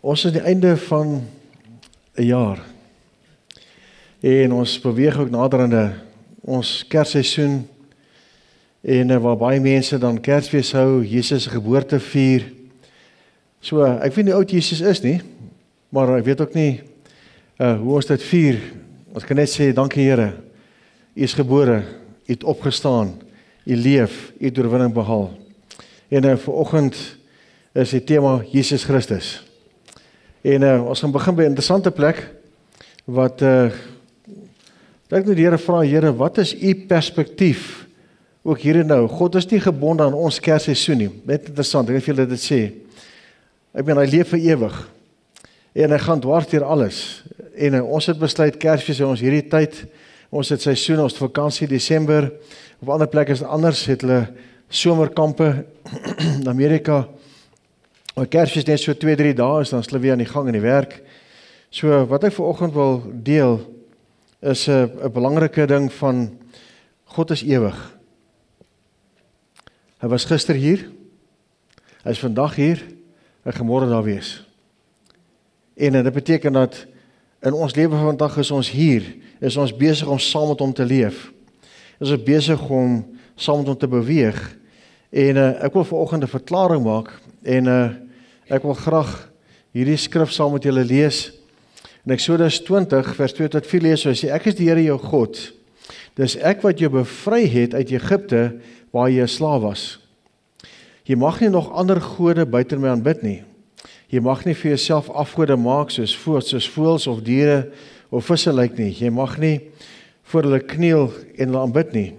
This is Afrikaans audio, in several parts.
Ons is aan die einde van 'n jaar. En ons beweeg ook nader aan ons Kersseisoen. En waar baie mense dan Kersfees hou, Jesus se geboorte vier. So, ek weet nie hoe oud Jesus is nie, maar ek weet ook nie hoe ons dit vier. Ons kan net sê, dankie Here, U is gebore, U het opgestaan, U leef, U het oorwinning behaal. En vanoggend is die tema Jesus Christus. En ons gaan begin by 'n interessante plek, wat ek nou die Here vra, Here, wat is U perspektief, ook hier en nou? God is nie gebonde aan ons Kersseisoen nie, net interessant, ek weet of julle dit sê. Ek meen, hy leef vir ewig, en hy gaan dwars deur alles, en ons het besluit, Kersfees ons hierdie tyd, ons het seisoen, ons het vakansie, Desember, op ander plekke is het anders, het hulle somerkampe, in Amerika, maar Kersfees net so 2-3 dae is, dan is hulle weer aan die gang in die werk. So, wat ek vanoggend wil deel, is 'n belangrike ding van, God is ewig. Hy was gister hier, hy is vandag hier, hy gaan môre daar wees. En dit beteken dat, in ons lewe van vandag is ons hier, is ons besig om saam met hom te leef, is ons besig om saam met hom te beweeg, en ek wil vanoggend 'n verklaring maak, en ek wil graag hierdie skrif saam met julle lees, in Eksodus 20 vers 2-4 lees, so hy sê, ek is die Here jou God, dis ek wat jou bevry het uit Egipte, waar jy 'n slaaf was. Jy mag nie nog ander gode buite my aanbid nie. Jy mag nie vir jouself afgode maak, soos voëls of diere, of visse lyk nie. Jy mag nie voor hulle kniel en hulle aanbid nie.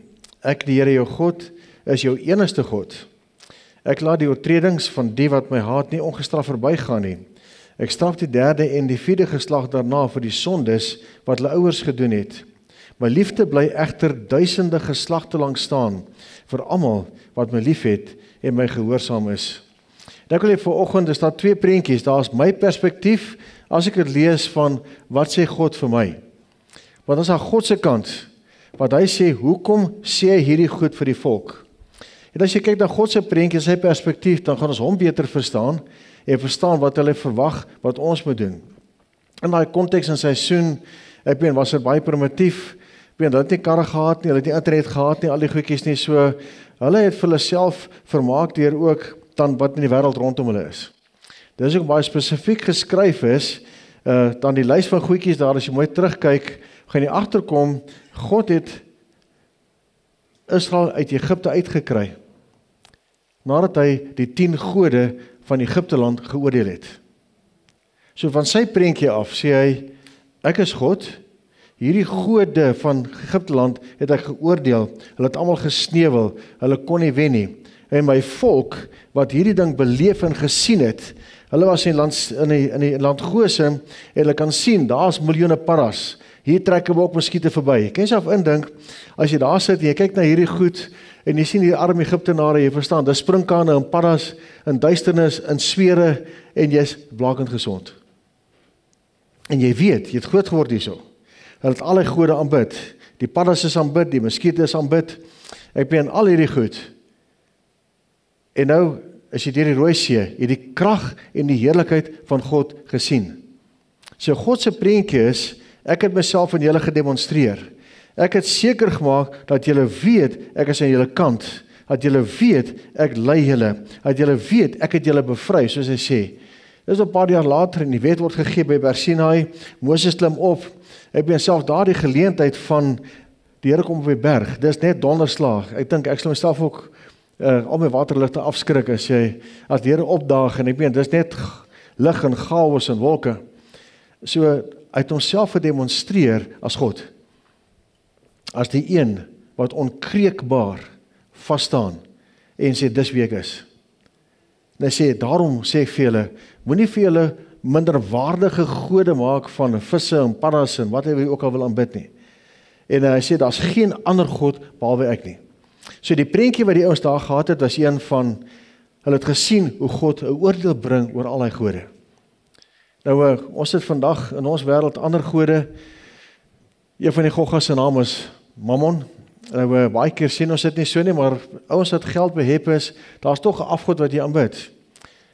Ek, die Here jou God, is jou enigste God. Ek laat die oortredings van die wat my haat nie ongestraf verbygaan nie. Ek straf die 3de en die 4de geslag daarna vir die sondes wat hulle ouers gedoen het. My liefde bly egter duisende geslagte lank staan vir almal wat my liefhet en my gehoorsaam is. En ek wil hê vanoggend is daar 2 prentjies. Daar is my perspektief as ek dit lees van wat sê God vir my. Want as aan God se kant wat hy sê, hoekom sê hy hierdie goed vir die volk? En as jy kyk na God se prentjie, sy perspektief, dan gaan ons hom beter verstaan en verstaan wat hulle verwag wat ons moet doen. In daai konteks en seisoen, ek meen, was dit baie primitief. Ek meen, hulle het nie karre gehad nie, hulle het nie internet gehad nie, al die goedjies nie, so hulle het vir hulle self vermaak deur ook dan wat in die wêreld rondom hulle is. Dit is ook baie spesifiek geskryf is, dan die lys van goedjies daar, as jy mooi terugkyk, gaan jy agterkom, God het Israel uit Egipte uitgekry, nadat hy die 10 gode van Egipte land geoordeel het. So van sy prentjie af sê hy, ek is God, hierdie gode van Egipte land het ek geoordeel, hulle het almal gesneuwel, hulle kon nie wen nie, en my volk, wat hierdie ding beleef en gesien het, hulle was in die land Goshen, en hulle kan sien, daar is miljoene paras, hier trek hulle ook muskiete verby. Kan jy self indink, as jy daar sit, en jy kyk na hierdie goed, en jy sien die arme Egiptenare, jy verstaan, daar springkane en paras, in duisternis, in swere, en jy is blakend gesond. En jy weet, jy het groot geword hierso. Hulle het al die gode aanbid, die paras is aanbid, die muskiete is aanbid, ek ben al hierdie goed. En nou, as jy deur die Rooi See, jy die krag en die heerlikheid van God gesien. So God se prentjie is, ek het myself aan julle gedemonstreer. Ek het seker gemaak dat julle weet, ek is aan julle kant, dat julle weet, ek lei julle, dat julle weet, ek het julle bevry, soos hy sê. Dit is 'n paar jaar later, en die wet word gegee by Berg Sinai, Moses klim op, ek ben self daar die geleentheid van, die Here kom op die berg, dit is net donderslag, ek dink, ek sal myself ook, al my waterligte afskrik, as die Here opdaag, en ek meen, dit is net lig en chaos en wolke, so, hy het homself gedemonstreer as God, as die een, wat onkreukbaar vasstaan, en sê, dis wie ek is. En hy sê, daarom sê ek vir julle, moenie vir julle minderwaardige gode maak van visse en paras en wat hy ook al wil aanbid nie. En hy sê, daar is geen ander God behalwe ek nie. So die prentjie wat die ouens daar gehad het, was een van, hulle het gesien hoe God 'n oordeel bring oor al die gode. Nou, ons het vandag in ons wêreld ander gode, een van die goggas se naam is Mammon. Nou, baie keer sien ons dit nie so nie, maar ouens wat geld behep is, daar's tog 'n afgod wat jy aanbid.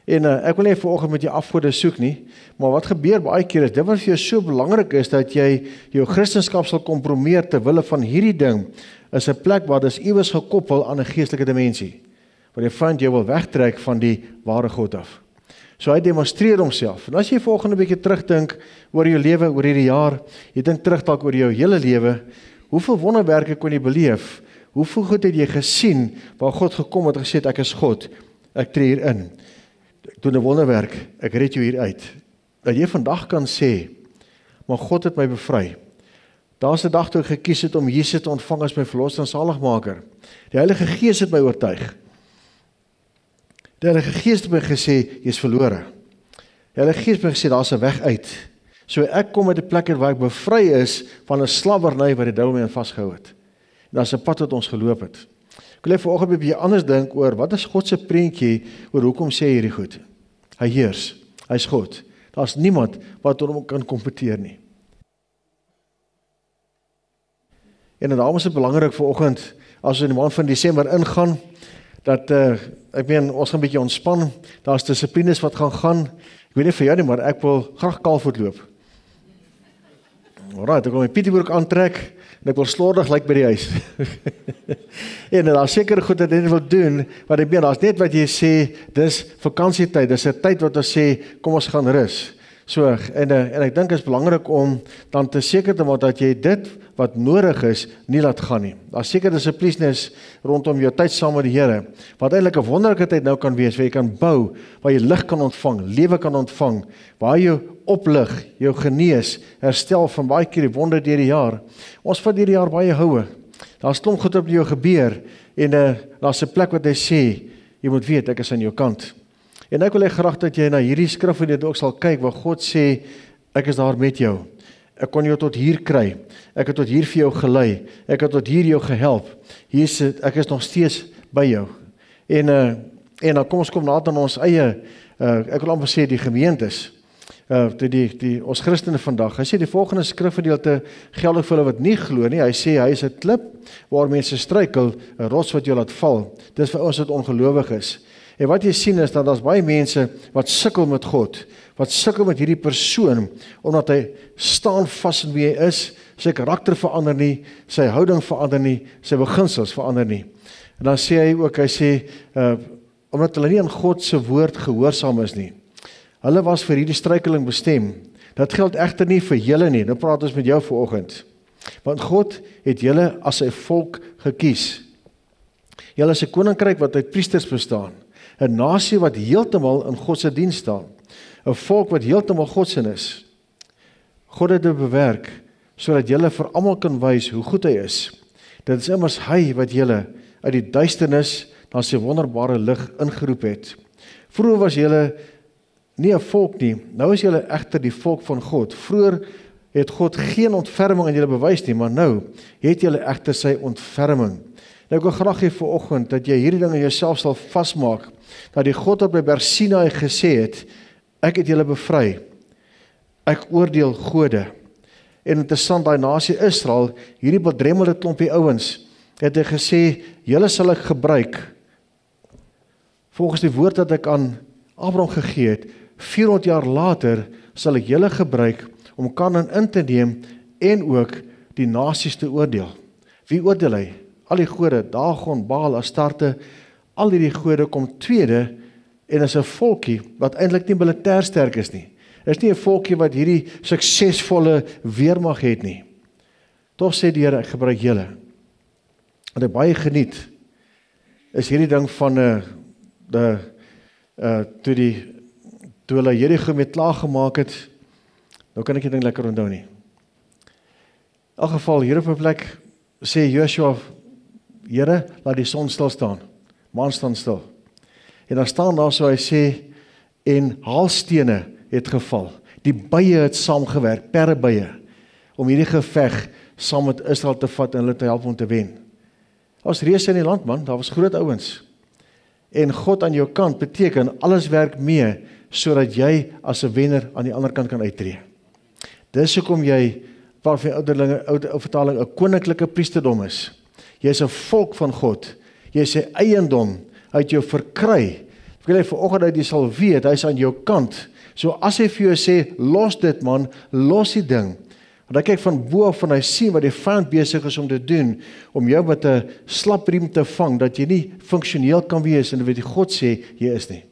En ek wil nie vanoggend met jou afgode soek nie, maar wat gebeur baie keer is, dit wat vir jou so belangrik is, dat jy jou Christendom sal kompromieer ter wille van hierdie ding, is 'n plek waar dis iewers gekoppel aan 'n geestelike dimensie, waar jy vind jy wil wegtrek van die ware God af. So hy demonstreer homself. En as jy volgende bietjie terugdink oor jou lewe, oor hierdie jaar, jy dink terug dalk oor jou hele lewe, hoeveel wonderwerke kon jy beleef? Hoeveel goed het jy gesien waar God gekom het en gesê het, ek is God, ek tree hier in. Ek doen 'n wonderwerk, ek red jou hier uit. Dat jy vandag kan sê, maar God het my bevry. Daar's 'n dag toe ek gekies het om Jesus te ontvang as my verlosser en saligmaker. Die Heilige Gees het my oortuig. Die Heilige Gees het my gesê, jy's verlore. Die Heilige Gees het my gesê, daar's 'n weg uit. So ek kom uit 'n plek waar ek bevry is van 'n slawerny wat die duiwel my aan vasgehou het. En daar's 'n pad wat ons geloop het. Ek wil vanoggend 'n bietjie anders dink oor wat is God se prentjie oor hoekom sê hierdie goed. Hy heers, hy's God. Daar's niemand wat hom kan kompeteer nie. En daarom is dit belangrik vanoggend as ons in die maand van Desember ingaan dat ek meen ons gaan 'n bietjie ontspan. Daar's dissiplines wat gaan. Ek weet nie vir jou nie, maar ek wil graag kaalvoet loop. Alright, ek wil my Pietiebroek aantrek en ek wil slordig lyk by die huis. En daar's seker goed dat jy wil doen, wat ek meen, daar's net wat jy sê, dis vakansietyd, dis 'n tyd wat ons sê, kom ons gaan rus. So, en ek dink dit is belangrik om dan te seker te maak dat jy dit wat nodig is, nie laat gaan nie. Daar's seker dissiplines rondom jou tyd saam met die Here, wat eintlik 'n wonderlike tyd nou kan wees, waar jy kan bou, waar jy lig kan ontvang, lewe kan ontvang, waar jy oplig, jou genees, herstel van baie keer die wonder deur die jaar. Ons vat hierdie jaar baie houe. Daar's klomp goed op jou gebeur, en daar's 'n plek wat hy sê, jy moet weet, ek is aan jou kant. En ek wil hê graag dat jy na hierdie skrif en dit ook sal kyk, waar God sê, ek is daar met jou. Ek kon jou tot hier kry. Ek het tot hier vir jou gelei. Ek het tot hier jou gehelp. Ek is nog steeds by jou. En dan kom ons later aan ons eie, ek wil amper sê die gemeentes, ons Christene vandag. Hy sê die volgende skrifgedeelte geldig vir hulle wat nie glo nie. Hy sê hy is 'n klip waar mense struikel, 'n rots wat jou laat val. Dis vir ons wat ongelowig is. En wat jy sien is dat daar's baie mense wat sukkel met God, wat sukkel met hierdie persoon, omdat hy staan vas in wie hy is, sy karakter verander nie, sy houding verander nie, sy beginsels verander nie. En dan sê hy ook, omdat hulle nie aan God se woord gehoorsaam is nie. Hulle was vir hierdie struikeling bestem. Dit geld egter nie vir julle nie. Nou praat ons met jou vanoggend. Want God het julle as sy volk gekies. Julle is 'n koninkryk wat uit priesters bestaan. 'n nasie wat heeltemal in God se diens staan. 'n volk wat heeltemal God se is. God het dit bewerk sodat julle vir almal kan wys hoe goed hy is. Dit is immers hy wat julle uit die duisternis na sy wonderbare lig ingeroep het. Vroeger was julle nie 'n volk nie, nou is julle egter die volk van God. Vroeger het God geen ontferming aan julle bewys nie, maar nou het julle egter sy ontferming. Nou ek wil graag hê vanoggend dat jy hierdie ding in jouself sal vasmaak, dat die God wat by Berg Sinai gesê het, ek het julle bevry, ek oordeel gode. En interessant, daai nasie Israel, hierdie bedremmelde klompie ouens, het hy gesê, julle sal ek gebruik, volgens die woord dat ek aan Abraham gegee het, 400 jaar later sal ek julle gebruik om Kanaan in te neem en ook die nasies te oordeel. Wie oordeel hy? Al die gode, Dagon, Baal, Astarte, al die gode kom tweede en is 'n volkie wat eintlik nie militêr sterk is nie. Is nie 'n volkie wat hierdie suksesvolle weermag het nie. Tog sê die Here, ek gebruik julle. Wat ek baie geniet, is hierdie ding van toe hulle Jerigo mee klaar gemaak het, nou kan ek die ding lekker onthou nie. In elk geval, hier op 'n plek sê Joshua, Here, laat die son stil staan, maan staan stil. En dan staan daar so, hy sê, en haalstene het geval. Die bye het saamgewerk, perdebye, om hierdie geveg saam met Israel te vat en hulle te help om te wen. Daar was reëse in die land, man, daar was groot ouens. En God aan jou kant beteken, alles werk mee, sodat jy as 'n wenner aan die ander kant kan uittreë. Dis hoekom jy, waarvan ouderlinge vertaling, 'n koninklike priesterdom is. Jy is 'n volk van God. Jy is sy eiendom uit jou verkry Ek wil hê vanoggend dat jy sal weet, hy is aan jou kant. So as hy vir jou sê, los dit man, los die ding. Want hy kyk van bo af en hy sien wat die vyand besig is om te doen, om jou met 'n slapriem te vang, dat jy nie funksioneel kan wees, en wat die God sê, jy is nie.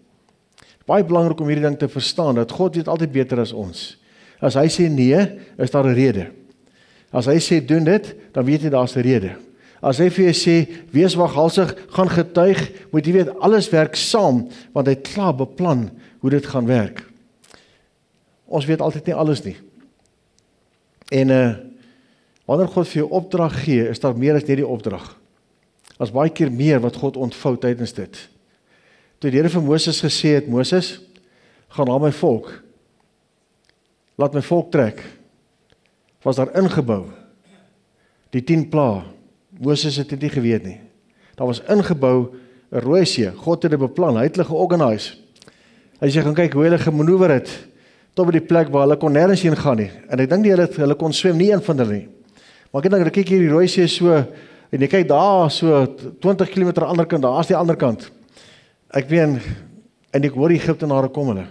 Baie belangrik om hierdie ding te verstaan, dat God weet altyd beter as ons. As hy sê nee, is daar 'n rede. As hy sê doen dit, dan weet jy daar's 'n rede. As hy vir jou sê, wees waghalsig, gaan getuig, moet jy weet, alles werk saam, want hy het klaar beplan hoe dit gaan werk. Ons weet altyd nie alles nie. En wanneer God vir jou opdrag gee, is daar meer as net die opdrag. As baie keer meer wat God ontvou tydens dit. Toe die Here vir Moses gesê het, Moses, gaan na my volk, laat my volk trek, was daar ingebou, die 10 plaae. Moses het dit nie geweet nie. Daar was ingebou 'n Rooi See. God het dit beplan, hy het hulle georganiseer. Hy sê, gaan kyk hoe hulle gemanoeuvreer het, tot by die plek waar hulle kon nêrens heen gaan nie. En ek dink hulle kon swem, nie een van hulle nie. Maar ek dink, kyk hier die Rooi See so, en jy kyk daar, so 20 km aan die ander kant, daar is die ander kant. Ek weet, en ek hoor die Egiptenare kom hulle.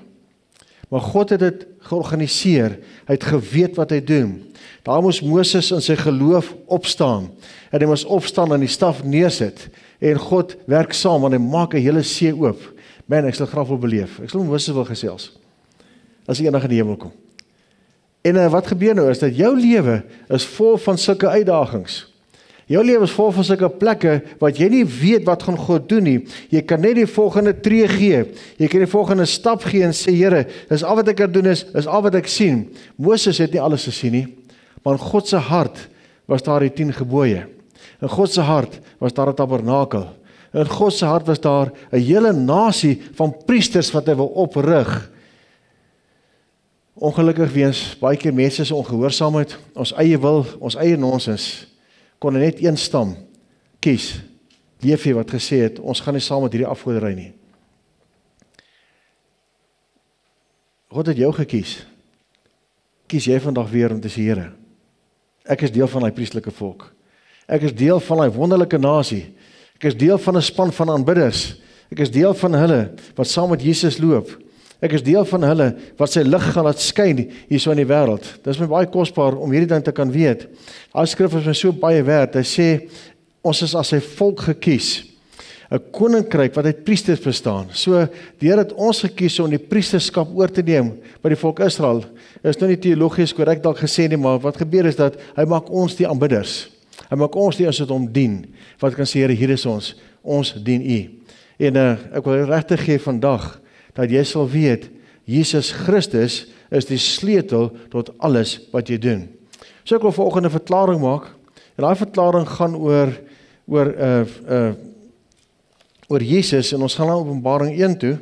Maar God het dit georganiseer, hy het geweet wat hy doen. Daar moes Moses in sy geloof opstaan, en hy moes opstaan en die staf neersit, en God werk saam, en hy maak 'n hele see oop. Man, ek sal graag wil beleef, ek sal Moses wil gesels, as hy eendag in die hemel kom. En wat gebeur nou is, dat jou lewe is vol van sulke uitdagings. Jou lewe is vol van sulke plekke, wat jy nie weet wat gaan God doen nie. Jy kan net die volgende tree gee, jy kan die volgende stap gee, en sê, Here, dis al wat ek kan doen is al wat ek sien. Moses het nie alles gesien nie, maar in God se hart was daar die 10 gebooie. In God se hart was daar 'n tabernakel. In God se hart was daar 'n hele nasie van priesters wat hy wil oprig. Ongelukkig weens baie keer mense se ongehoorsaamheid, ons eie wil, ons eie nonsens, kon net een stam kies. Leefie wat gesê het, ons gaan nie saam met hierdie afgoderry nie. God het jou gekies. Kies jy vandag weer om te sê, Here, ek is deel van die priestelike volk. Ek is deel van die wonderlike nasie. Ek is deel van 'n span van aanbidders. Ek is deel van hulle wat saam met Jesus loop. Ek is deel van hulle wat sy lig gaan laat skyn hierso in die wêreld. Dit is my baie kosbaar om hierdie ding te kan weet. Daai skrif is my so baie werd. Hy sê, ons is as sy volk gekies. 'n Koninkryk wat uit priesters bestaan. So, die Here het ons gekies om die priesterskap oor te neem by die volk Israel. Is nou nie teologies korrek dalk gesê nie, maar wat gebeur is dat hy maak ons die aanbidders. Hy maak ons die as dit hom dien. Wat kan sê, Here, hier is ons dien U. En ek wil regtig gee vandag, dat jy sal weet, Jesus Christus is die sleutel tot alles wat jy doen. So ek wil vanoggend 'n verklaring maak, en daai verklaring gaan oor Jesus, en ons gaan na Openbaring 1 toe.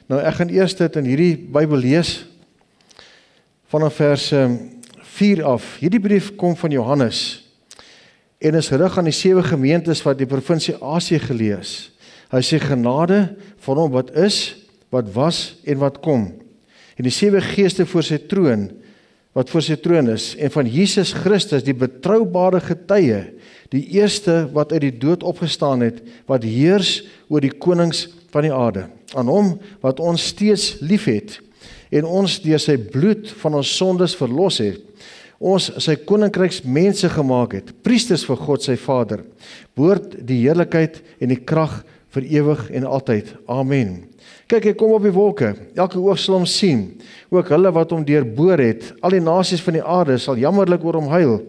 Nou ek gaan eers dit in hierdie Bybel lees, vanaf vers 4 af. Hierdie brief kom van Johannes, en is gerig aan die 7 gemeentes wat die provinsie Asië gelees. Hy sê genade van hom wat is, wat was en wat kom. En die 7 geeste voor sy troon, wat voor sy troon is, en van Jesus Christus, die betroubare getuie, die eerste wat uit die dood opgestaan het, wat heers oor die konings van die aarde. Aan hom wat ons steeds lief het, en ons deur sy bloed van ons sondes verlos het, ons sy koninkryks mense gemaak het, priesters vir God sy Vader, behoort die heerlikheid en die krag vir ewig en altyd. Amen. Kyk, hy kom op die wolke, elke oog sal hom sien, ook hulle wat hom deurboor het, al die nasies van die aarde sal jammerlik oor hom huil.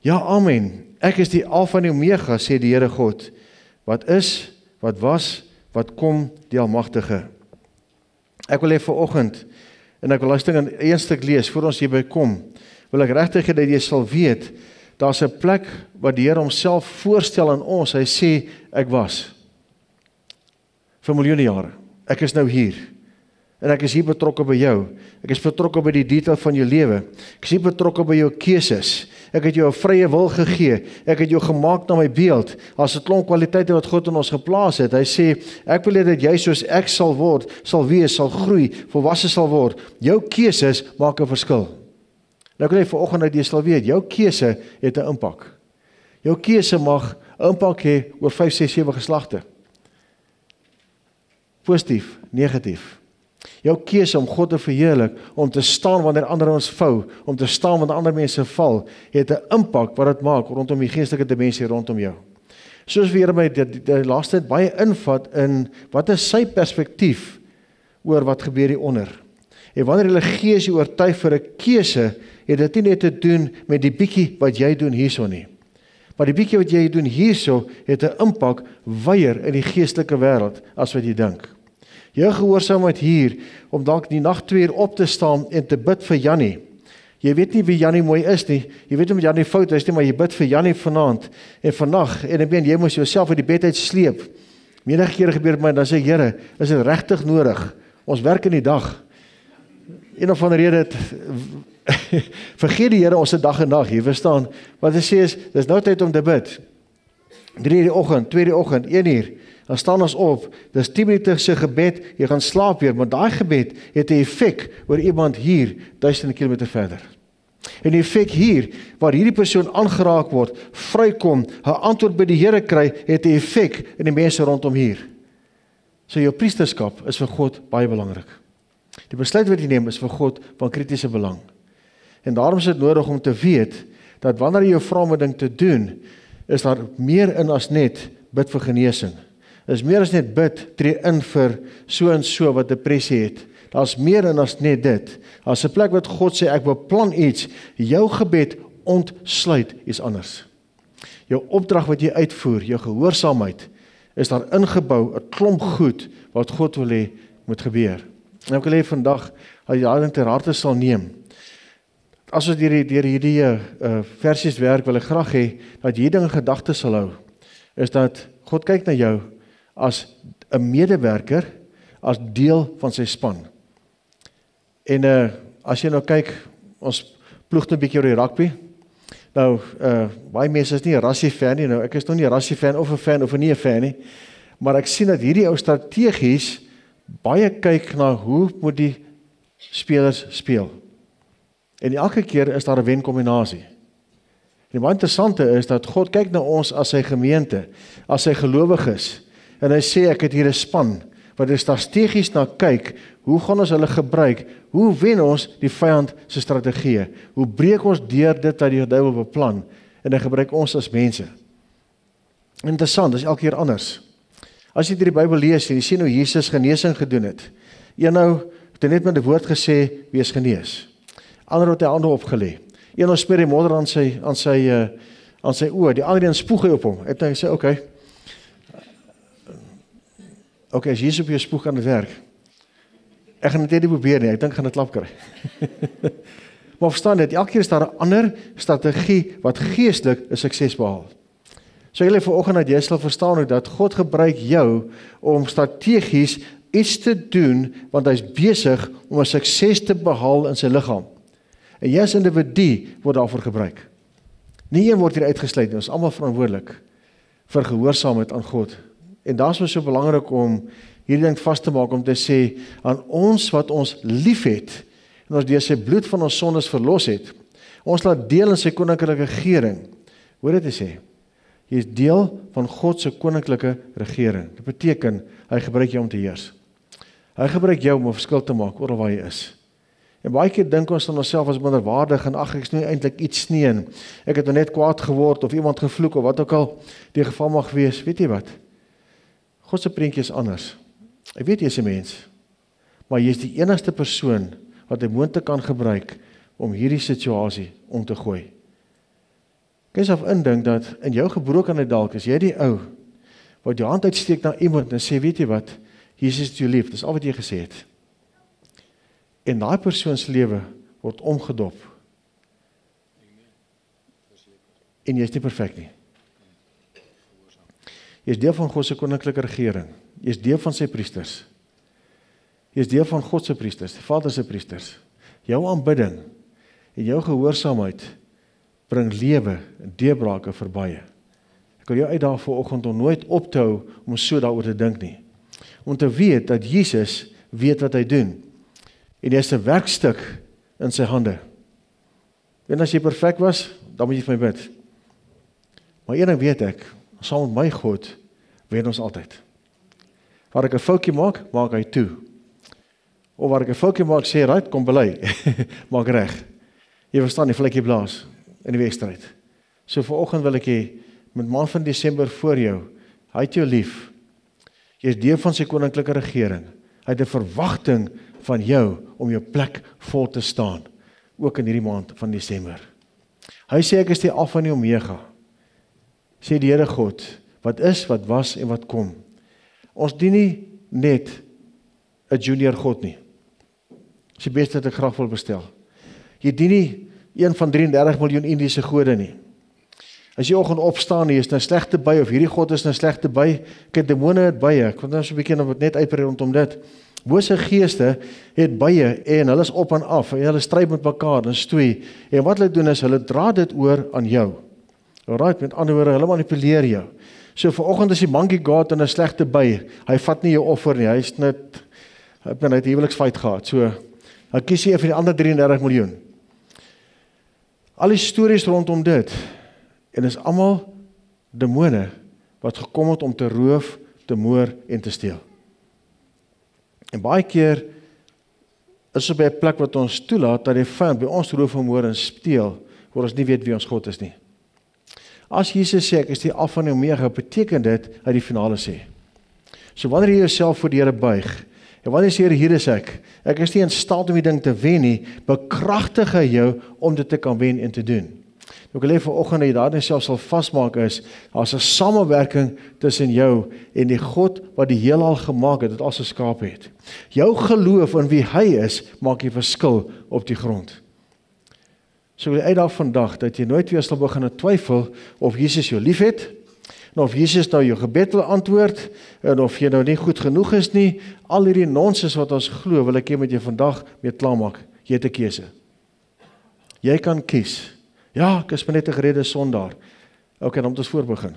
Ja, amen. Ek is die Alfa en die Omega, sê die Here God, wat is, wat was, wat kom, die Almagtige. Ek wil hê vanoggend, en ek wil luister in een stuk lees, voor ons hierby kom, wil ek regtig hê dat jy sal weet, daar's 'n plek wat die Here homself voorstel aan ons, hy sê, ek was. Vir miljoene jare. Ek is nou hier. En ek is hier betrokke by jou. Ek is betrokke by die detail van jou lewe. Ek is hier betrokke by jou keuses. Ek het jou 'n vrye wil gegee. Ek het jou gemaak na my beeld. As 'n klomp kwaliteite wat God in ons geplaas het. Hy sê, ek wil hê dat jy soos ek sal word, sal wees, sal groei, volwasse sal word. Jou keuses maak 'n verskil. Nou kan jy vanoggend dat jy sal weet, jou keuse het 'n impak. Jou keuse mag 'n impak hê oor 5, 6, 7 geslagte. Positief, negatief. Jou keuse om God te verheerlik, om te staan wanneer ander ons vou, om te staan wanneer ander mense val, het 'n impak wat dit maak rondom die geestelike dimensie rondom jou. Soos we hier by die laaste tyd baie invat in wat is sy perspektief oor wat gebeur hieronder. En wanneer hulle gees jou oortuig vir 'n keuse, het dit nie net te doen met die bietjie wat jy doen hierso nie. Maar die bietjie wat jy doen hierso het 'n impak wyer in die geestelike wêreld as wat jy dink. Jou gehoorsaamheid hier om dalk die nag 2 uur op te staan en te bid vir Jannie. Jy weet nie wie Jannie mooi is nie. Jy weet nie of Jannie fout is nie, maar jy bid vir Jannie vanaand en vannag en ek meen jy moes jouself uit die bed uit sleep. Menige kere gebeur dit my dan sê Here, is dit regtig nodig? Ons werk in die dag. Een of ander rede vergeet die Here ons se dag en nag, jy verstaan? Wat hy sê is, dis nou tyd om te bid. 3 die oggend, 2 die oggend, 1 uur, dan staan ons op, dis 10 minute se gebed, jy gaan slaap weer, maar daai gebed het 'n effek oor iemand hier, duisende kilometer verder. En die effek hier, waar hierdie persoon aangeraak word, vrykom, 'n antwoord by die Here kry, het 'n effek in die mense rondom hier. So jou priesterskap is vir God baie belangrik. Die besluit wat jy neem is vir God van kritiese belang. En daarom is dit nodig om te weet, dat wanneer jy jou vra om 'n ding te doen, is daar meer in as net bid vir genesing. Is meer as net bid, tree in vir so en so wat depressie het. Daar's meer in as net dit. As 'n plek wat God sê, ek beplan iets, jou gebed ontsluit iets anders. Jou opdrag wat jy uitvoer, jou gehoorsaamheid, is daar ingebou 'n klomp goed wat God wil hê moet gebeur. En ek wil hê vandag, as jy daai ter harte sal neem, as ons deur hierdie versies werk, wil ek graag hê, dat jy dinge in gedagte sal hou, is dat God kyk na jou as 'n medewerker, as deel van sy span. En as jy nou kyk, ons ploeg nou 'n bietjie oor die rugby. Nou, baie mense is nie 'n Rassie fan nie, nou ek is nog nie 'n Rassie fan of 'n fan of nie 'n fan nie, maar ek sien dat hierdie ou strategies baie kyk na hoe moet die spelers speel. En elke keer is daar 'n wenkombinasie. En wat interessante is dat God kyk na ons as sy gemeente, as sy gelowiges, en hy sê ek het hier 'n span wat er strategies na kyk, hoe gaan ons hulle gebruik, hoe wen ons die vyand se strategieë, hoe breek ons deur dit wat die duiwel beplan, en hy gebruik ons as mense. Interessant, dis elke keer anders. As jy die Bybel lees, en jy sien hoe Jesus genesing gedoen het, een nou het net met die woord gesê, wees genees. Ander het hy hande opgelê. Een ons smeer die modder aan sy oë, die ander een spoeg hy op hom. Het hy sê, okay, as Jesus op jou spoeg aan die werk, ek gaan dit nie probeer nie, ek dink gaan dit klap kry. Maar verstaan dit, elke keer is daar 'n ander strategie wat geestelik 'n sukses behaal. So julle vanoggend dat jy sal verstaan dat God gebruik jou om strategies iets te doen, want hy's besig om 'n sukses te behaal in sy liggaam. En jy as individu word daarvoor gebruik. Nie een word hier uitgesluit nie, ons is almal verantwoordelik vir gehoorsaamheid aan God. En daar's so belangrik om hierdie ding vas te maak, om te sê, aan ons wat ons lief het, en ons deur sy bloed van ons sondes verlos het, ons laat deel in sy koninklike regering. Hoor dit te sê, jy is deel van God se koninklike regering. Dit beteken, hy gebruik jou om te heers. Hy gebruik jou om 'n verskil te maak, oral waar jy is. En baie keer dink ons aan onsself as minderwaardig, en ag, ek is nie eintlik iets nie, en ek het nou net kwaad geword, of iemand gevloek, of wat ook al die geval mag wees. Weet jy wat? God se prentjie is anders. Ek weet jy is 'n mens, maar jy is die enigste persoon wat hy moontlik kan gebruik om hierdie situasie om te gooi. Kan jy self indink dat in jou gebrokenheid dalk is jy die ou wat jou hand uitsteek na iemand en sê, weet jy wat, Jesus het jou lief, dis al wat jy gesê het. En daai persoon se lewe word omgedop. En jy is nie perfek nie. Jy is deel van God se koninklike regering. Jy is deel van sy priesters. Jy is deel van God se priesters, die Vader se priesters. Jou aanbidding en jou gehoorsaamheid bring lewe en deurbrake verby. Ek wil jou uitdaag vanoggend om nooit op te hou om so daaroor te dink nie. Om te weet dat Jesus weet wat hy doen. En hy is 'n werkstuk in sy hande. En as jy perfek was, dan moet jy vir my bid. Maar een ding weet ek, saam met my God wen ons altyd. Waar ek 'n foutjie maak, maak hy toe. Of waar ek 'n foutjie maak, sê right, kom bely. Maak reg. Jy verstaan die vlekkie blaas in die wedstryd. So vanoggend wil ek hê met maand van Desember voor jou, hy het jou lief. Jy is deel van sy koninklike regering. Hy het 'n verwagting van jou om jou plek vol te staan, ook in hierdie maand van Desember. Hy sê ek is die Alfa en die Omega, sê die Here God, wat is, wat was en wat kom. Ons dien nie net 'n junior God nie. Dis die beste wat ek graag wil bestel. Jy dien nie een van 33 miljoen Indiese gode nie. As jy oggend opstaan, jy is nou slegte by, of hierdie God is nou slegte by, kyk, demone het bye, ek wil nou so 'n bietjie net uitbrei rondom dit. Bose geeste het bye, en hulle is op en af, en hulle stry met mekaar, en stoei, en wat hulle doen is, hulle dra dit oor aan jou. Alright, met ander woorde, hulle manipuleer jou. So vanoggend is die monkey god in 'n slegte by, hy vat nie jou offer nie, hy het 'n huweliksfight gehad, so, hy kies jy vir die ander 33 miljoen. Al die stories rondom dit, en is almal demone wat gekom het om te roof, te moor en te steel. En baie keer is ons by 'n plek wat ons toelaat dat die vyand by ons roof, moor en steel, waar ons nie weet wie ons God is nie. As Jesus sê ek is die Alfa en Omega, beteken dit hy die finale sê. So wanneer jy jouself voor die Here buig, en wanneer jy sê hier is ek is nie in staat om die ding te wen nie, bekragtig hy jou om dit te kan wen en te doen. Ek wil hê vanoggend dat jy daarin self sal vasmaak is, daar's 'n samewerking tussen jou en die God wat die heelal gemaak het, wat al sy skape het. Jou geloof in wie hy is, maak die verskil op die grond. So wil jy uitdaag vandag, dat jy nooit weer sal begin twyfel of Jesus jou lief het, en of Jesus nou jou gebed wil antwoord, en of jy nou nie goed genoeg is nie, al hierdie nonsens wat ons glo, wil ek hê met jy vandag mee klaarmaak. Jy het 'n keuse. Jy kan kies. Ja, ek is maar net 'n geredde sondaar. Ok, dan moet ons voorbegin.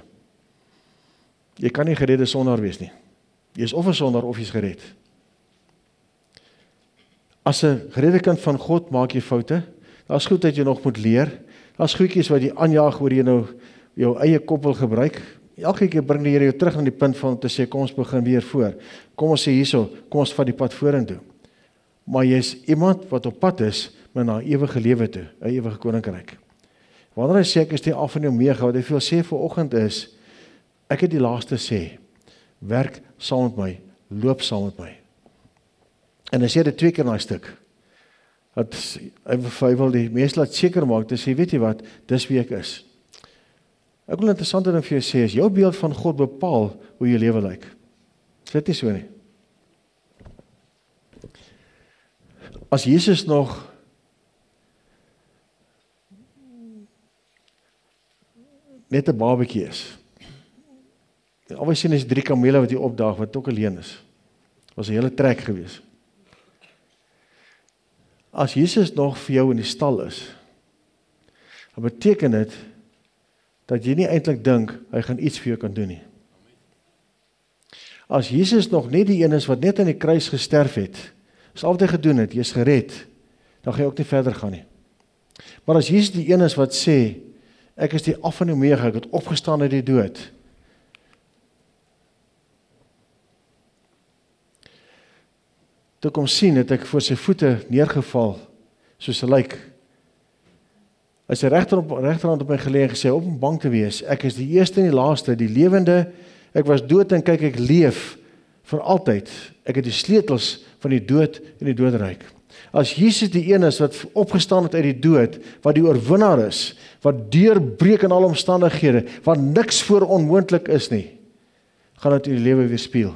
Jy kan nie geredde sondaar wees nie. Jy is of 'n sondaar of jy's gered. As 'n geredde kind van God maak jy foute. Daar's goed dat jy nog moet leer. Daar's goedjies wat jy aanjaag oor jy nou jou eie kop wil gebruik. Elke keer bring die Here jou terug aan die punt van te sê kom ons begin weer voor. Kom ons sê hierso, kom ons vat die pad vorentoe. Maar jy's iemand wat op pad is met na ewige lewe toe, 'n ewige koninkryk. Wanneer hy sê ek is die Alfa en die Omega, wat hy wil sê vanoggend is, ek het die laaste sê, werk saam met my, loop saam met my. En hy sê dit 2 keer in daai stuk. Dat hy wil die mense laat seker maak, te sê, weet jy wat, dis wie ek is. Ek wil interessant ding vir jou sê, is jou beeld van God bepaal hoe jou lewe lyk. Is dit nie so nie? As Jesus nog net 'n babatjie is. En alweer sien is 3 kamele wat hier opdaag, wat ook alleen is. Was 'n hele trek gewees. As Jesus nog vir jou in die stal is, dan beteken dit, dat jy nie eintlik dink, hy gaan iets vir jou kan doen nie. As Jesus nog net die een is, wat net aan die kruis gesterf het, is al wat hy gedoen het, jy is gered, dan gaan jy ook nie verder gaan nie. Maar as Jesus die een is wat sê, ek is die Alfa en Omega, ek het opgestaan uit die dood. Toe kom sien, het ek voor sy voete neergeval, soos 'n lijk. Hy sy regterhand op my gelê en gesê, op om bang te wees, ek is die eerste en die laaste, die lewende, ek was dood en kyk, ek leef vir altyd. Ek het die sleutels van die dood en die doodryk. As Jesus die een is wat opgestaan het uit die dood, wat die oorwinnaar is, wat deurbreek in alle omstandighede, wat niks voor onmoontlik is nie, gaan dit in die lewe weer speel.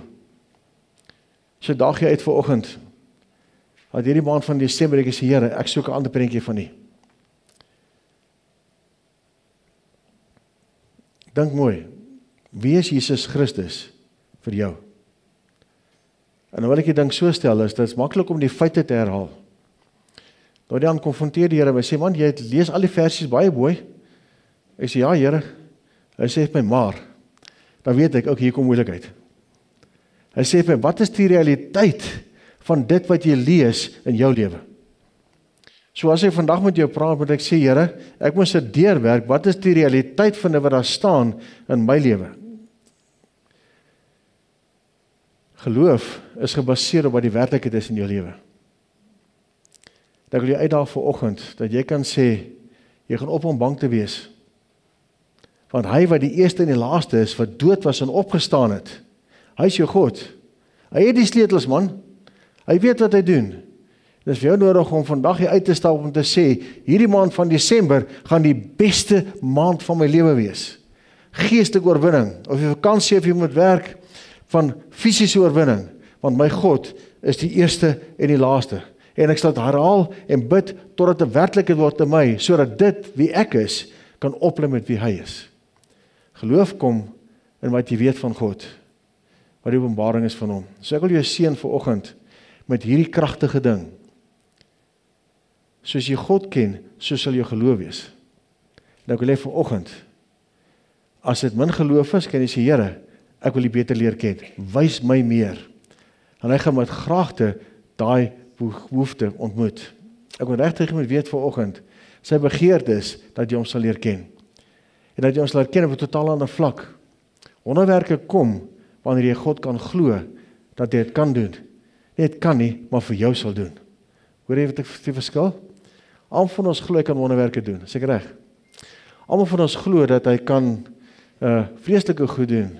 So daag jy uit vanoggend, dat hierdie maand van Desember, ek sê, Here, ek soek 'n ander prentjie van U. Dink mooi, wie is Jesus Christus vir jou? En nou wil ek die ding so stel, is dit is maklik om die feite te herhaal. Nou dan konfronteer die Here, hy sê, man, jy lees al die versies baie mooi. Ek sê, ja Here, hy sê vir my, maar, dan weet ek, ook hier kom moeilikheid. Hy sê vir my, wat is die realiteit van dit wat jy lees in jou lewe? So as ek vandag met jou praat, moet ek sê, Here, ek moet dit deurwerk, wat is die realiteit van wat daar staan in my lewe? Geloof is gebaseer op wat die werklikheid is in jou lewe. Dat ek wil jou uitdaag vanoggend, dat jy kan sê, jy gaan op om bang te wees. Want hy wat die eerste en die laaste is, wat dood was en opgestaan het, hy is jou God. Hy het die sleutels, man. Hy weet wat hy doen. Dit is vir jou nodig om vandag hier uit te stap om te sê, hierdie maand van Desember gaan die beste maand van my lewe wees. Geestelike oorwinning, of jy vakansie of jy moet werk, van fisiese oorwinning, want my God is die eerste en die laaste. En ek sal dit herhaal en bid totdat dit werklikheid word in my, sodat dit wie ek is, kan oplei met wie hy is. Geloof kom in wat jy weet van God, wat die openbaring is van hom. So ek wil jou seën vanoggend met hierdie kragtige ding. Soos jy God ken, so sal jou geloof wees. Nou ek wil hê vanoggend, as dit min geloof is, kan jy sê, Here, ek wil U beter leer ken. Wys my meer. En hy gaan met graagte daai behoefte ontmoet. Ek wil regtig moet weet vanoggend, sy begeerte is dat jy hom sal leer ken. En dat jy ons leer ken op 'n totaal ander vlak. Wonderwerke kom wanneer jy God kan glo dat hy dit kan doen. Nie dit kan nie, maar vir jou sal doen. Hoor jy wat ek die verskil? Almal van ons glo hy kan wonderwerke doen, seker reg. Almal van ons glo dat hy kan vreeslike goed doen.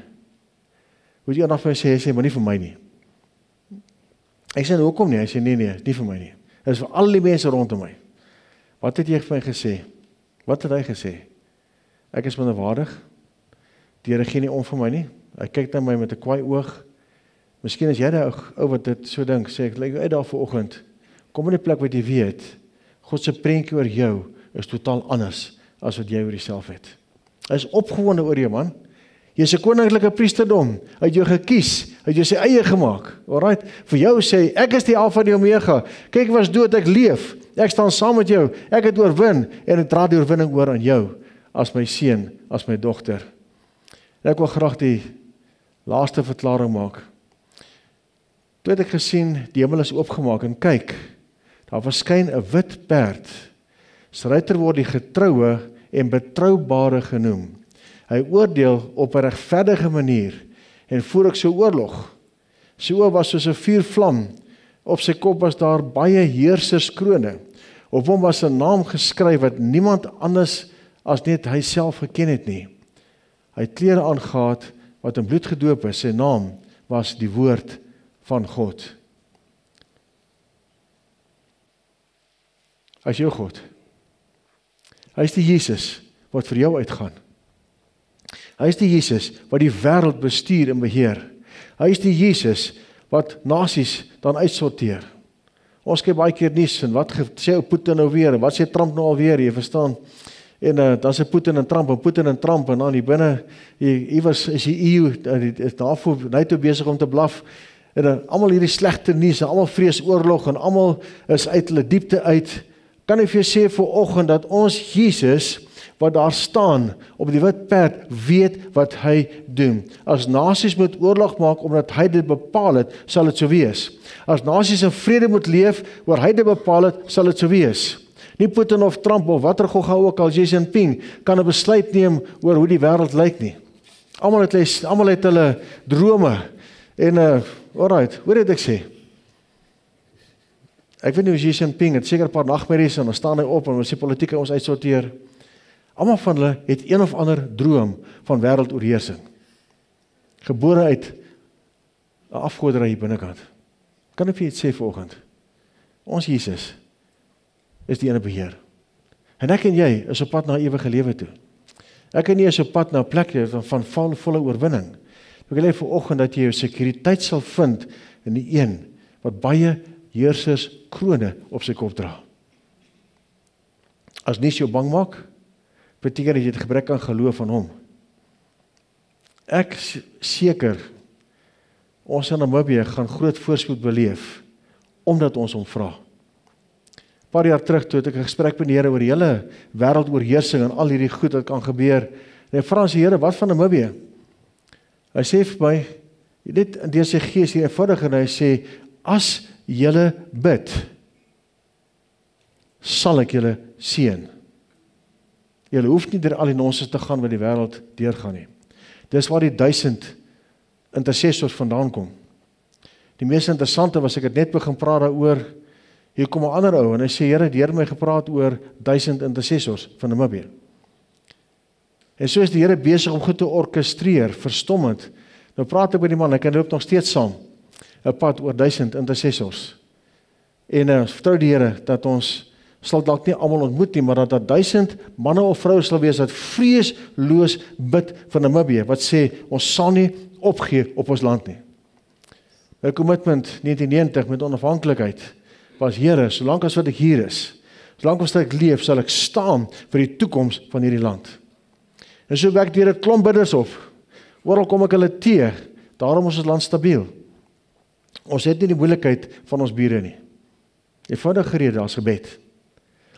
Moet jy nog vir my sê, hy sê, maar nie vir my nie. Ek sê, hoekom nie? Hy sê, nee, nie vir my nie. Dit is vir al die mense rondom my. Wat het jy vir my gesê? Wat het hy gesê? Ek is minderwaardig. Die Here gee nie om vir my nie. Hy kyk na my met 'n kwaai oog. Miskien is jy daai ou wat dit so dink, sê ek, lyk uit daar vanoggend. Kom in die plek wat jy weet, God se prentjie oor jou is totaal anders as wat jy oor jouself het. Hy is opgewonde oor jou, man. Jy is 'n koninklike priesterdom. Hy het jou gekies, hy het jou sy eie gemaak. Alright, vir jou sê, ek is die Alfa en die Omega. Kyk, ek was dood, ek leef. Ek staan saam met jou. Ek het oorwin en ek dra die oorwinning oor aan jou as my seun, as my dogter. En ek wil graag die laaste verklaring maak. Toe het ek gesien, die hemel is oopgemaak en kyk, daar verskyn 'n wit perd. Sy ruiter word die getroue en betroubare genoem. Hy oordeel op 'n regverdige manier en voer ek so oorlog. Sy oë was soos 'n vuurvlam. Op sy kop was daar baie heerserskrone. Op hom was 'n naam geskryf wat niemand anders as net hy self geken het nie. Hy het klere aangetree wat in bloed gedoop is. Sy naam was die woord van God. Hy is jou God. Hy is die Jesus wat vir jou uitgaan. Hy is die Jesus wat die wêreld bestuur en beheer. Hy is die Jesus wat nasies dan uitsorteer. Ons kyk baie keer nuus en wat sê Putin nou weer en wat sê Trump nou alweer, jy verstaan? En dan sê Putin en Trump en dan hier binne, iewers is die EU, is daarvoor NATO besig om te blaf. En almal hierdie slegte nuus, en almal vrees oorlog en almal is uit hulle diepte uit. Kan ek vir jou sê vanoggend dat ons Jesus wat daar staan op die wit perd weet wat hy doen. As nasies moet oorlog maak omdat hy dit bepaal het, sal dit so wees. As nasies in vrede moet leef oor hy dit bepaal het, sal dit so wees. Nie Putin of Trump of watter gogga ook al, Xi Jinping kan 'n besluit neem oor hoe die wêreld lyk nie. Almal het hulle drome en alright, hoe het ek sê? Ek weet nie hoe Xi Jinping het seker 'n paar nagmerries en dan staan hy op en ons sê politieke ons uitsorteer. Almal van hulle het een of ander droom van wêreldoorheersing. Gebore uit 'n afgoderry hier binnekant. Kan ek vir iets sê vanoggend? Ons Jesus is die ene beheer. En ek en jy is op pad na ewige lewe toe. Ek en jy is op pad na 'n plek van volle oorwinning. Ek wil hê vanoggend dat jy jou sekuriteit sal vind in die een wat baie heersers krone op sy kop dra. As nie jou bang maak, beteken dat jy het gebrek aan geloof van hom. Ek seker, ons in Namibië gaan groot voorspoed beleef, omdat ons hom vra. Paar jaar terug, toe het ek 'n gesprek met die Here oor die hele wêreldoorheersing en al hierdie goed wat kan gebeur. En ek vra aan die Here, wat van Namibië? Hy sê vir my, dit in deur sy gees hier eenvoudig en hy sê, as julle bid, sal ek julle seën. Julle hoef nie deur al die nonsens te gaan wat die wêreld deurgaan nie. Dis waar die 1000 intercessors vandaan kom. Die mees interessante was, ek het net begin praat daaroor, hier kom 'n ander ou, en hy sê, Here, die Here het my gepraat oor 1000 intercessors van Namibië. En so is die Here besig om goed te orkestreer, verstommend. Nou praat ek met die man, hy loop nog steeds saam, 'n pad oor 1000 intercessors. En ons vertrou die Here, dat ons sal dalk nie almal ontmoet nie, maar dat daar 1000 manne of vroue sal wees, wat vreesloos bid vir Namibië, wat sê, ons sal nie opgee op ons land nie. My commitment 1990 met onafhanklikheid was, Here, solank as wat ek hier is, solank as wat ek leef, sal ek staan vir die toekoms van hierdie land. En so wek deur 'n klomp bidders op. Oral kom ek hulle tee, daarom is ons land stabiel. Ons het nie die moeilikheid van ons bure nie. Eenvoudige rede, as gebed.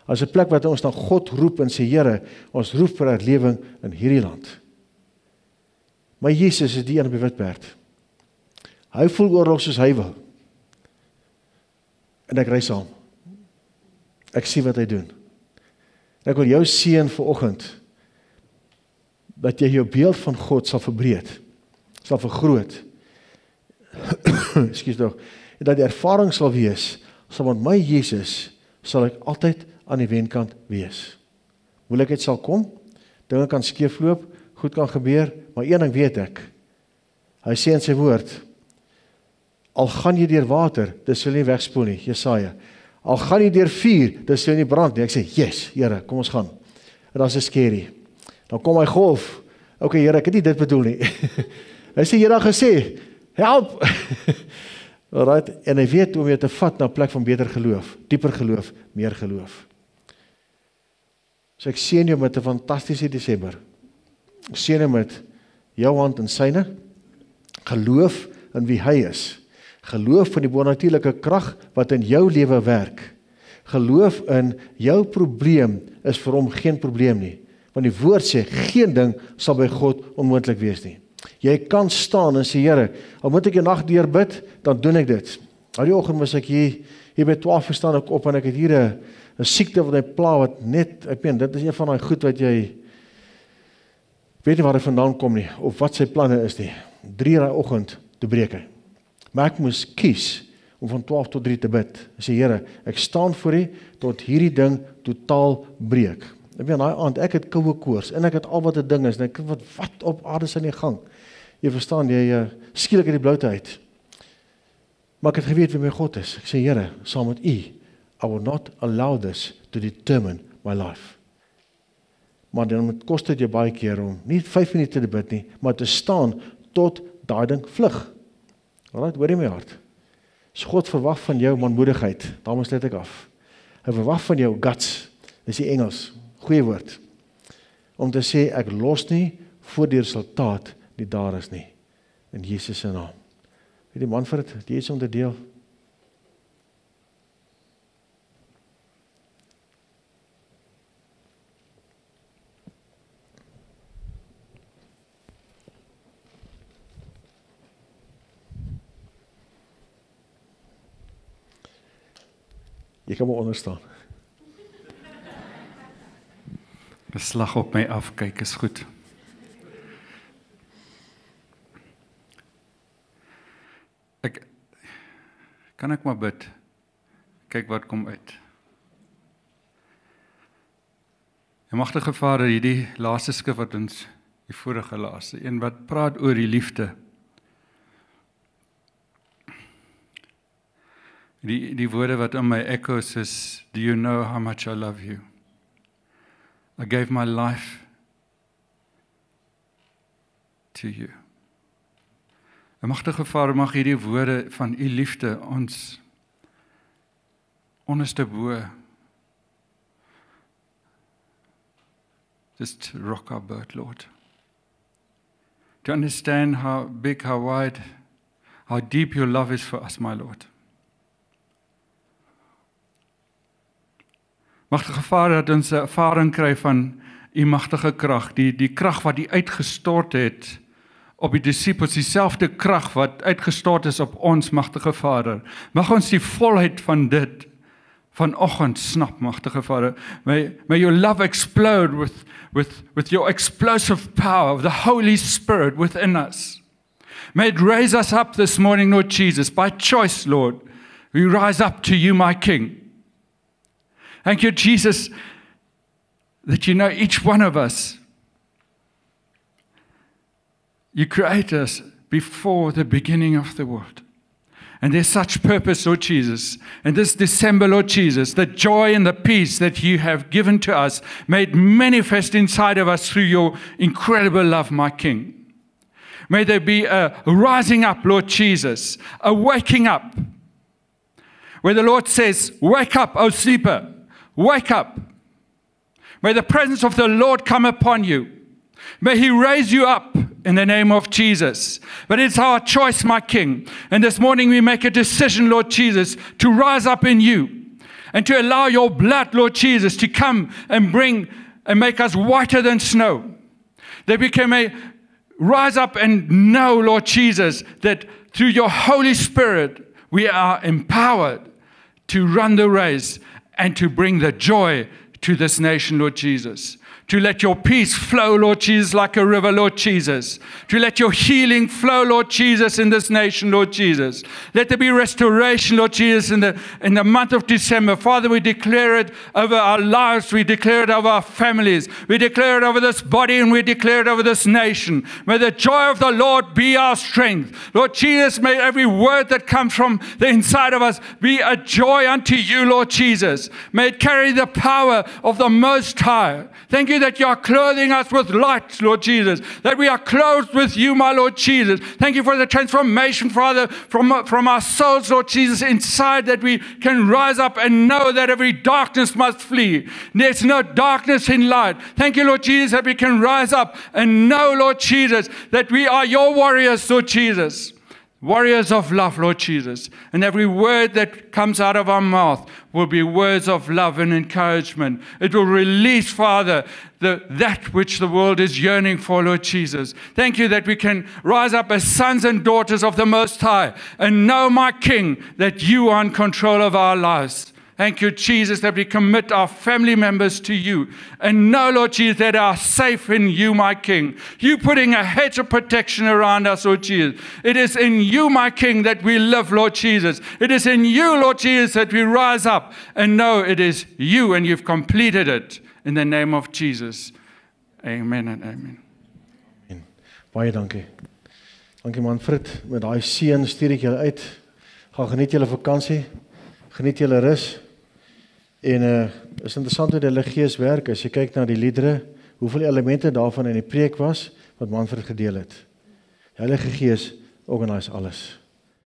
As 'n plek wat ons na God roep en sê, Here, ons roep vir herlewing in hierdie land. Maar Jesus is die een op die witperd. Hy voel oorlog soos hy wil. En ek ry saam. Ek sien wat hy doen. En ek wil jou seën vanoggend, dat jy jou beeld van God sal verbreed, sal vergroot. Ekskuus tog. En dat die ervaring sal wees, sal met my Jesus, sal ek altyd aan die wenkant wees. Moeilikheid sal kom, dinge kan skeefloop, goed kan gebeur, maar een ding weet ek. Hy sê in sy woord, al gaan jy deur water, dit sal nie wegspoel nie, Jesaja. Al gaan jy deur vuur, dit sal nie brand nie. Ek sê, yes, Here, kom ons gaan. En dan is dit scary. Dan kom hy golf. Okay, Here, ek het nie dit bedoel nie. Hy sê, Here gesê, help! Alright, en hy weet om jou te vat na 'n plek van beter geloof, dieper geloof, meer geloof. So ek seën jou met 'n fantastiese Desember. Ek seën jou met jou hand in syne, geloof in wie hy is, geloof in die bonatuurlike krag wat in jou lewe werk, geloof in jou probleem is vir hom geen probleem nie, want die woord sê, geen ding sal by God onmoontlik wees nie. Jy kan staan en sê, Here, al moet ek 'n nag deur bid, dan doen ek dit. Al die oggend was ek hier by 12 staan ek op en ek het hier 'n siekte wat my pla, wat net, ek meen, dit is een van daai goed wat jy weet nie waar hy vandaan kom nie, of wat sy planne is nie. 3 daai oggend, toe breek hy. Maar ek moes kies om van 12 tot 3 te bid. Ek sê, Here, ek staan voor U tot hierdie ding totaal breek. Ek weet, daai aand, ek het koue koors, en ek het al wat 'n ding is, en ek wat op aarde is in die gang. Jy verstaan, jy skielik uit die bloute uit. Maar ek het geweet wie my God is. Ek sê, Here, saam met U, I will not allow this to determine my life. Maar dan kost dit jou baie keer om nie 5 minute te bid nie, maar te staan tot daai ding vlug. Alright, hoor jy my hart? So God verwag van jou manmoedigheid, daarom sluit ek af. Hy verwag van jou guts, dis die Engels, goeie woord, om te sê, ek los nie voor die resultaat nie daar is nie, in Jesus se naam. Het die man vir dit, die is om te deel. Jy kan maar onderstaan. Beslag op my af, kyk is goed. Kan ek maar bid? Kyk wat kom uit. En magtige Vader, hierdie laaste skrif wat ons, die vorige laaste, een wat praat oor die liefde. Die woorde wat in my echoes is, do you know how much I love you? I gave my life to you. En magtige Vader, mag hierdie woorde van u liefde ons onderste bo just rock our boat, Lord. To understand how big, how wide, how deep your love is for us, my Lord. Magtige Vader, dat ons 'n ervaring kry van u magtige krag, die krag wat u uitgestort het op die disippels, dieselfde krag wat uitgestort is op ons, magtige Vader. Mag ons die volheid van dit vanoggend snap, magtige Vader. May your love explode with your explosive power of the Holy Spirit within us. May it raise us up this morning, Lord Jesus, by choice, Lord. We rise up to you, my King. Thank you, Jesus, that you know each one of us. You created us before the beginning of the world. And there's such purpose, Lord Jesus. And this December, Lord Jesus, the joy and the peace that you have given to us, made manifest inside of us through your incredible love, my King. May there be a rising up, Lord Jesus, a waking up, where the Lord says, wake up, O sleeper, wake up. May the presence of the Lord come upon you. May He raise you up in the name of Jesus. But it's our choice, my King. And this morning we make a decision, Lord Jesus, to rise up in you and to allow your blood, Lord Jesus, to come and bring and make us whiter than snow. That we can rise up and know, Lord Jesus, that through your Holy Spirit we are empowered to run the race and to bring the joy to this nation, Lord Jesus. To let your peace flow, Lord Jesus, like a river, Lord Jesus. To let your healing flow, Lord Jesus, in this nation, Lord Jesus. Let there be restoration, Lord Jesus, in the month of December. Father, we declare it over our lives. We declare it over our families. We declare it over this body, and we declare it over this nation. May the joy of the Lord be our strength. Lord Jesus, may every word that comes from the inside of us be a joy unto you, Lord Jesus. May it carry the power of the Most High. Thank you that you are clothing us with light, Lord Jesus, that we are clothed with you, my Lord Jesus. Thank you for the transformation, Father, from our souls, Lord Jesus, inside, that we can rise up and know that every darkness must flee. There's no darkness in light. Thank you, Lord Jesus, that we can rise up and know, Lord Jesus, that we are your warriors, Lord Jesus. Warriors of love, Lord Jesus. And every word that comes out of our mouth will be words of love and encouragement. It will release, Father, that which the world is yearning for, Lord Jesus. Thank you that we can rise up as sons and daughters of the Most High and know, my King, that you are in control of our lives. Thank you, Jesus, that we commit our family members to you. And know, Lord Jesus, that are safe in you, my King. You putting a hedge of protection around us, Lord Jesus. It is in you, my King, that we live, Lord Jesus. It is in you, Lord Jesus, that we rise up and know it is you, and you've completed it. In the name of Jesus. Amen and amen. Baie dankie. Dankie Manfred. Met daai seën stuur ek julle uit. Gaan geniet julle vakansie. Geniet julle rus. En is interessant hoe die Heilige Gees werk. As jy kyk na die liedere, hoeveel elemente daarvan in die preek was wat Manfred gedeel het. Die Heilige Gees organise alles.